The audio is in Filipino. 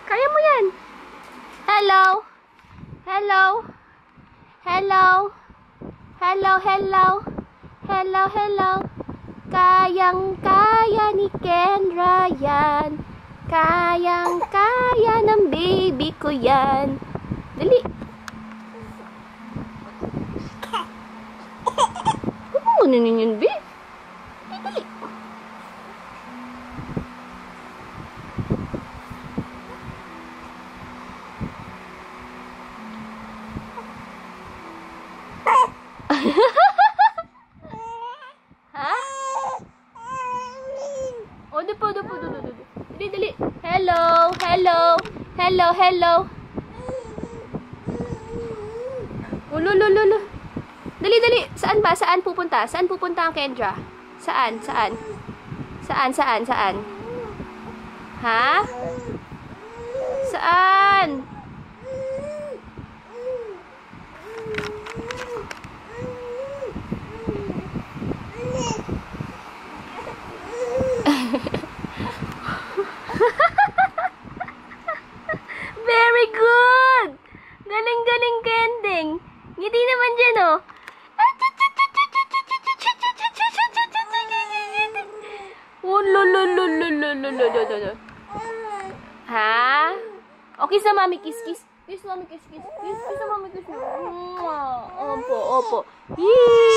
Kaya mo yan. Hello. Hello. Hello. Hello, hello. Hello, hello. Kayang-kaya ni Kendra yan. Kayang-kaya ng baby ko yan. Dali. Ano yun, babe? Dali. Ha? O, dupo. Dali. Hello. Lulu. Dali. Saan ba? Saan pupunta? Saan pupunta ang Kendra? Saan? Ha? Saan? Very good! Galing, Kending. Ngiti naman dyan, oh. Ha? O, kiss na mami, kiss. Kiss mami, kiss. Kiss na mami, kiss. Opo. Yee!